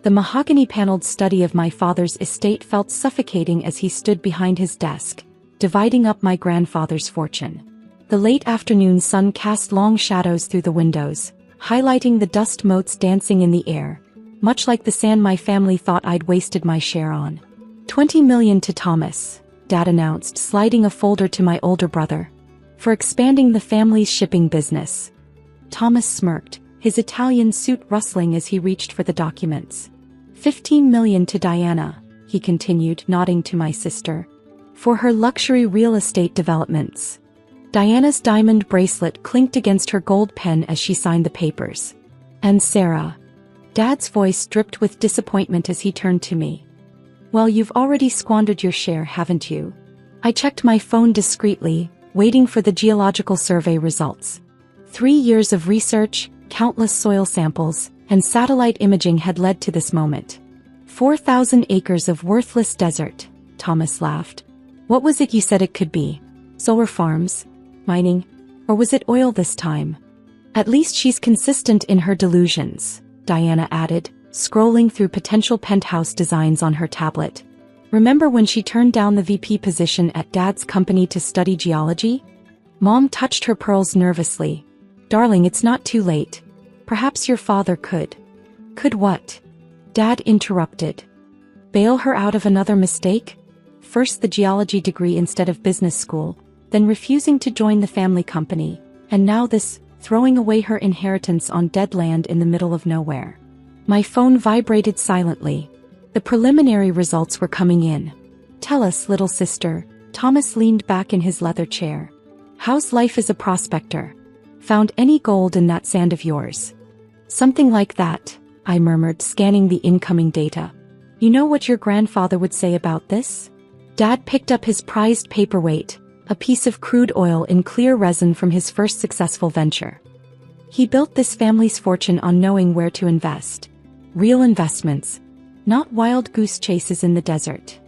The mahogany-paneled study of my father's estate felt suffocating as he stood behind his desk, dividing up my grandfather's fortune. The late afternoon sun cast long shadows through the windows, highlighting the dust motes dancing in the air, much like the sand my family thought I'd wasted my share on. $20 million to Thomas, Dad announced, sliding a folder to my older brother. For expanding the family's shipping business. Thomas smirked, his Italian suit rustling as he reached for the documents. $15 million to Diana, he continued, nodding to my sister. For her luxury real estate developments. Diana's diamond bracelet clinked against her gold pen as she signed the papers. And Sarah. Dad's voice dripped with disappointment as he turned to me. Well, you've already squandered your share, haven't you? I checked my phone discreetly, waiting for the geological survey results. 3 years of research, countless soil samples, and satellite imaging had led to this moment. 4,000 acres of worthless desert, Thomas laughed. What was it you said it could be? Solar farms? Mining? Or was it oil this time? At least she's consistent in her delusions, Diana added, scrolling through potential penthouse designs on her tablet. Remember when she turned down the VP position at Dad's company to study geology? Mom touched her pearls nervously. Darling, it's not too late. Perhaps your father could. Could what? Dad interrupted. Bail her out of another mistake? First the geology degree instead of business school, then refusing to join the family company, and now this, throwing away her inheritance on dead land in the middle of nowhere. My phone vibrated silently. The preliminary results were coming in. Tell us, little sister. Thomas leaned back in his leather chair. How's life as a prospector? Found any gold in that sand of yours? Something like that, I murmured, scanning the incoming data. You know what your grandfather would say about this? Dad picked up his prized paperweight, a piece of crude oil in clear resin from his first successful venture. He built this family's fortune on knowing where to invest. Real investments, not wild goose chases in the desert.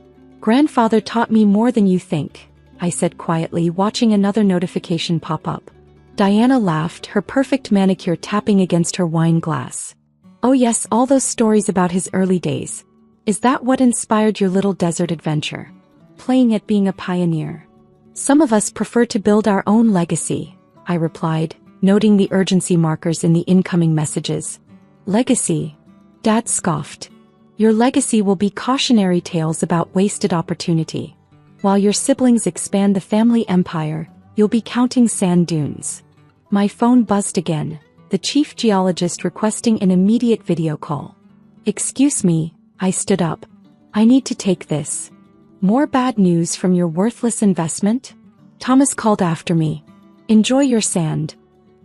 Grandfather taught me more than you think, I said quietly, watching another notification pop up. Diana laughed, her perfect manicure tapping against her wine glass. Oh yes, all those stories about his early days. Is that what inspired your little desert adventure? Playing at being a pioneer. Some of us prefer to build our own legacy, I replied, noting the urgency markers in the incoming messages. Legacy? Dad scoffed. Your legacy will be cautionary tales about wasted opportunity. While your siblings expand the family empire, you'll be counting sand dunes. My phone buzzed again, the chief geologist requesting an immediate video call. Excuse me, I stood up. I need to take this. More bad news from your worthless investment? Thomas called after me. Enjoy your sand.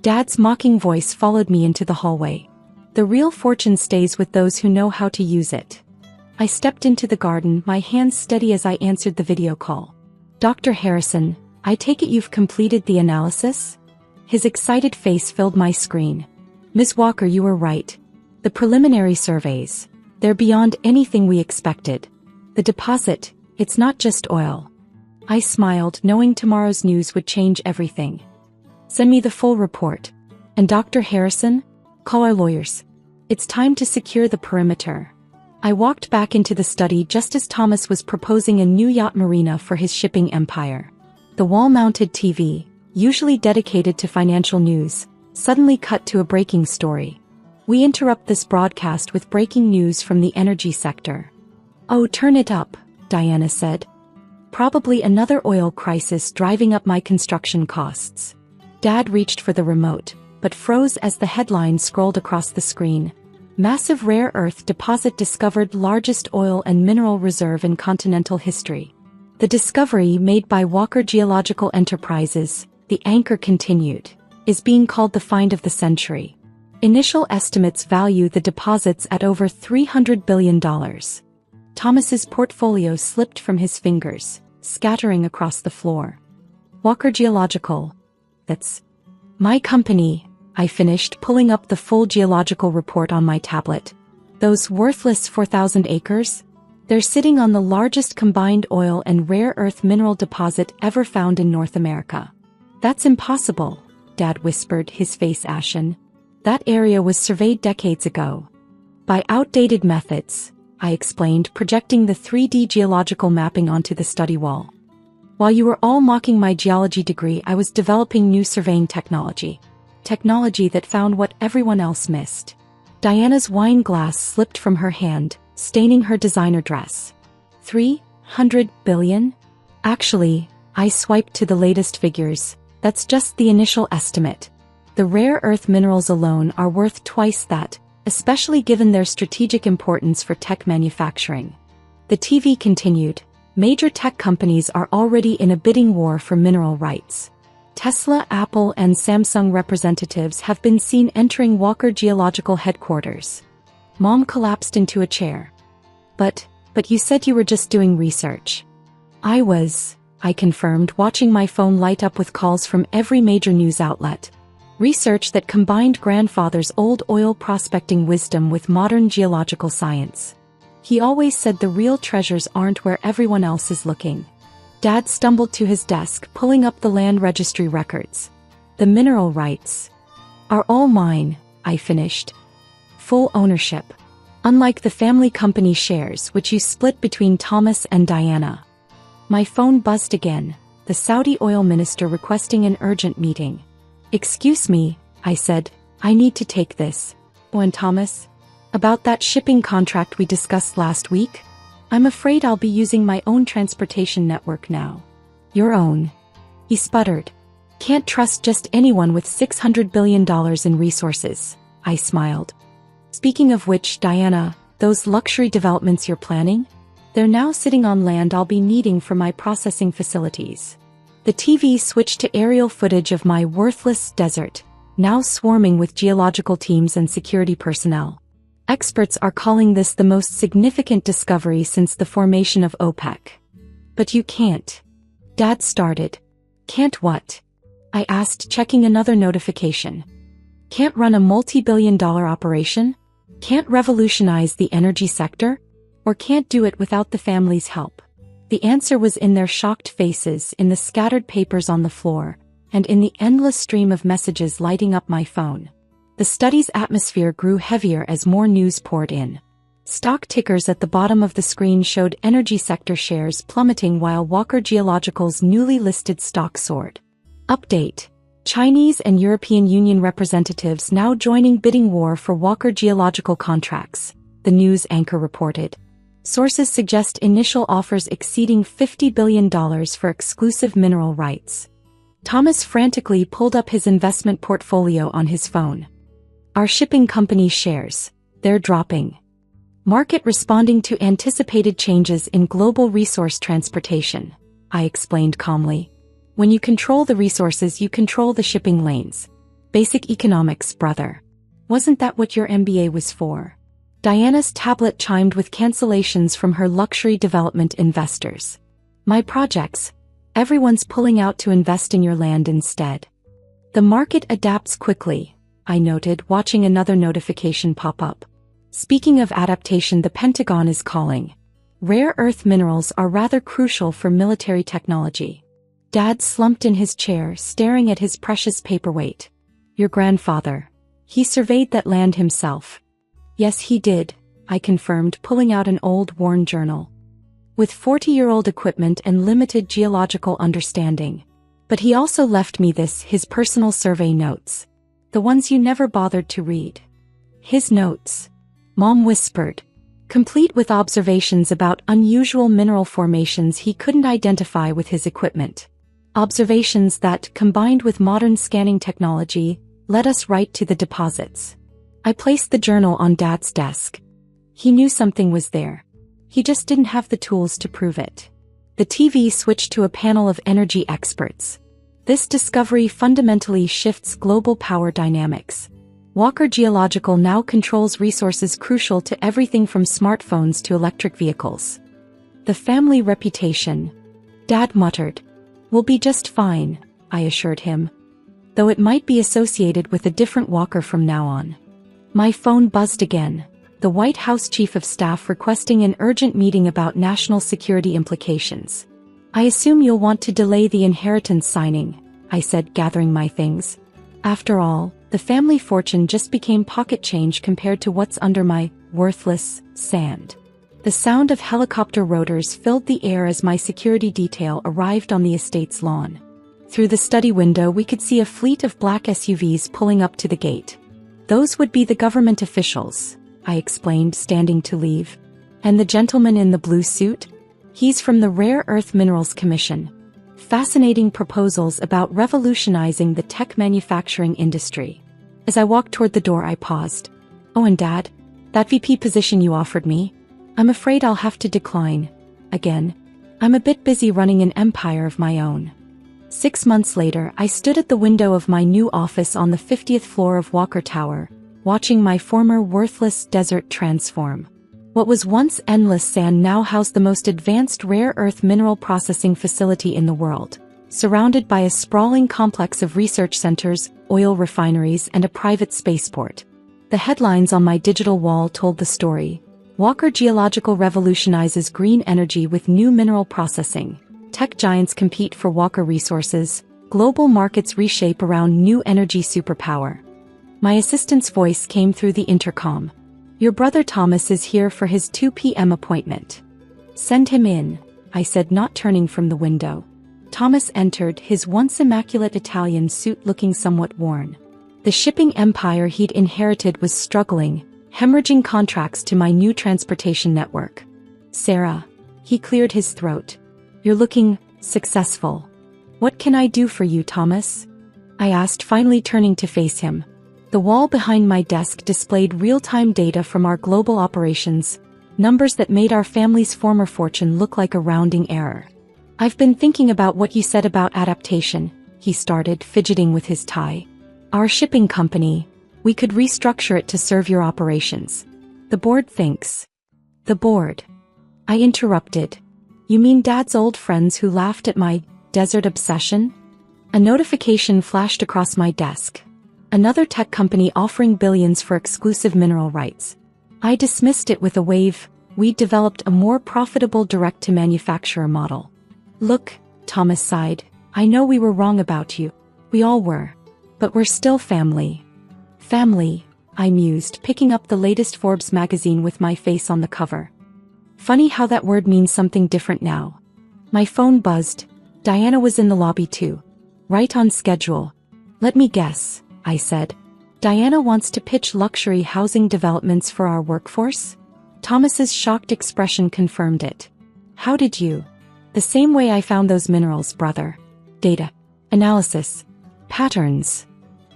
Dad's mocking voice followed me into the hallway. The real fortune stays with those who know how to use it. I stepped into the garden, my hands steady as I answered the video call. Dr. Harrison, I take it you've completed the analysis? His excited face filled my screen. Ms. Walker, you were right. The preliminary surveys, they're beyond anything we expected. The deposit, it's not just oil. I smiled, knowing tomorrow's news would change everything. Send me the full report. And Dr. Harrison? Call our lawyers. It's time to secure the perimeter. I walked back into the study just as Thomas was proposing a new yacht marina for his shipping empire. The wall-mounted TV, usually dedicated to financial news, suddenly cut to a breaking story. We interrupt this broadcast with breaking news from the energy sector. Oh, turn it up, Diana said. Probably another oil crisis driving up my construction costs. Dad reached for the remote, but froze as the headline scrolled across the screen. Massive rare earth deposit discovered, largest oil and mineral reserve in continental history. The discovery, made by Walker Geological Enterprises, the anchor continued, is being called the find of the century. Initial estimates value the deposits at over $300 billion. Thomas's portfolio slipped from his fingers, scattering across the floor. Walker Geological. That's my company, I finished, pulling up the full geological report on my tablet. Those worthless 4,000 acres? They're sitting on the largest combined oil and rare earth mineral deposit ever found in North America. That's impossible, Dad whispered, his face ashen. That area was surveyed decades ago. By outdated methods, I explained, projecting the 3D geological mapping onto the study wall. While you were all mocking my geology degree, I was developing new surveying technology. Technology that found what everyone else missed. Diana's wine glass slipped from her hand, staining her designer dress. 300 billion? Actually, I swiped to the latest figures. That's just the initial estimate. The rare earth minerals alone are worth twice that, especially given their strategic importance for tech manufacturing. The TV continued. Major tech companies are already in a bidding war for mineral rights. Tesla, Apple, and Samsung representatives have been seen entering Walker Geological headquarters. Mom collapsed into a chair. But you said you were just doing research. I confirmed, watching my phone light up with calls from every major news outlet. Research that combined grandfather's old oil prospecting wisdom with modern geological science. He always said the real treasures aren't where everyone else is looking. Dad stumbled to his desk, pulling up the land registry records. The mineral rights are all mine, I finished. Full ownership. Unlike the family company shares, which you split between Thomas and Diana. My phone buzzed again, the Saudi oil minister requesting an urgent meeting. Excuse me, I said, I need to take this. When Thomas? About that shipping contract we discussed last week? I'm afraid I'll be using my own transportation network now. Your own? He sputtered. Can't trust just anyone with $600 billion in resources, I smiled. Speaking of which, Diana, those luxury developments you're planning? They're now sitting on land I'll be needing for my processing facilities. The TV switched to aerial footage of my worthless desert, now swarming with geological teams and security personnel. Experts are calling this the most significant discovery since the formation of OPEC. But you can't. Dad started. Can't what? I asked, checking another notification. Can't run a multi-billion-dollar operation? Can't revolutionize the energy sector? Or can't do it without the family's help? The answer was in their shocked faces, in the scattered papers on the floor, and in the endless stream of messages lighting up my phone. The study's atmosphere grew heavier as more news poured in. Stock tickers at the bottom of the screen showed energy sector shares plummeting while Walker Geological's newly listed stock soared. Update. Chinese and European Union representatives now joining bidding war for Walker Geological contracts, the news anchor reported. Sources suggest initial offers exceeding $50 billion for exclusive mineral rights. Thomas frantically pulled up his investment portfolio on his phone. Our shipping company shares, they're dropping. Market responding to anticipated changes in global resource transportation, I explained calmly. When you control the resources, you control the shipping lanes. Basic economics, brother. Wasn't that what your MBA was for? Diana's tablet chimed with cancellations from her luxury development investors. My projects. Everyone's pulling out to invest in your land instead. The market adapts quickly, I noted, watching another notification pop up. Speaking of adaptation, the Pentagon is calling. Rare earth minerals are rather crucial for military technology. Dad slumped in his chair, staring at his precious paperweight. Your grandfather. He surveyed that land himself. Yes, he did, I confirmed, pulling out an old, worn journal. With 40-year-old equipment and limited geological understanding. But he also left me this, his personal survey notes. The ones you never bothered to read. His notes. Mom whispered. Complete with observations about unusual mineral formations he couldn't identify with his equipment. Observations that, combined with modern scanning technology, led us right to the deposits. I placed the journal on Dad's desk. He knew something was there. He just didn't have the tools to prove it. The TV switched to a panel of energy experts. This discovery fundamentally shifts global power dynamics. Walker Geological now controls resources crucial to everything from smartphones to electric vehicles. The family reputation, Dad muttered, will be just fine, I assured him. Though it might be associated with a different Walker from now on. My phone buzzed again, the White House Chief of Staff requesting an urgent meeting about national security implications. I assume you'll want to delay the inheritance signing, I said, gathering my things. After all, the family fortune just became pocket change compared to what's under my worthless sand. The sound of helicopter rotors filled the air as my security detail arrived on the estate's lawn. Through the study window we could see a fleet of black SUVs pulling up to the gate. Those would be the government officials, I explained, standing to leave. And the gentleman in the blue suit? He's from the Rare Earth Minerals Commission. Fascinating proposals about revolutionizing the tech manufacturing industry. As I walked toward the door I paused. Oh, and Dad, that VP position you offered me? I'm afraid I'll have to decline. Again. I'm a bit busy running an empire of my own. 6 months later, I stood at the window of my new office on the 50th floor of Walker Tower, watching my former worthless desert transform. What was once endless sand now housed the most advanced rare earth mineral processing facility in the world, surrounded by a sprawling complex of research centers, oil refineries, and a private spaceport. The headlines on my digital wall told the story. Walker Geological revolutionizes green energy with new mineral processing. Tech giants compete for Walker resources. Global markets reshape around new energy superpower. My assistant's voice came through the intercom. Your brother Thomas is here for his 2 p.m. appointment. Send him in, I said, not turning from the window. Thomas entered, his once immaculate Italian suit looking somewhat worn. The shipping empire he'd inherited was struggling, hemorrhaging contracts to my new transportation network. Sarah. He cleared his throat. You're looking successful. What can I do for you, Thomas? I asked, finally turning to face him. The wall behind my desk displayed real-time data from our global operations, numbers that made our family's former fortune look like a rounding error. I've been thinking about what you said about adaptation, he started, fidgeting with his tie. Our shipping company, we could restructure it to serve your operations. The board thinks. The board. I interrupted. You mean Dad's old friends who laughed at my desert obsession? A notification flashed across my desk. Another tech company offering billions for exclusive mineral rights. I dismissed it with a wave. We'd developed a more profitable direct-to-manufacturer model. Look, Thomas sighed, I know we were wrong about you. We all were. But we're still family. Family, I mused, picking up the latest Forbes magazine with my face on the cover. Funny how that word means something different now. My phone buzzed. Diana was in the lobby too. Right on schedule. Let me guess, I said. Diana wants to pitch luxury housing developments for our workforce? Thomas's shocked expression confirmed it. How did you? The same way I found those minerals, brother. Data. Analysis. Patterns.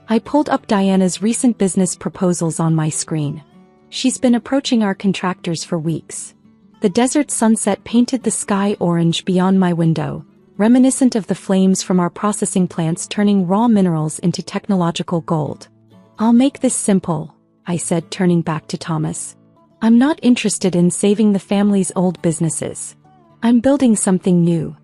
I pulled up Diana's recent business proposals on my screen. She's been approaching our contractors for weeks. The desert sunset painted the sky orange beyond my window, reminiscent of the flames from our processing plants turning raw minerals into technological gold. I'll make this simple, I said, turning back to Thomas. I'm not interested in saving the family's old businesses. I'm building something new.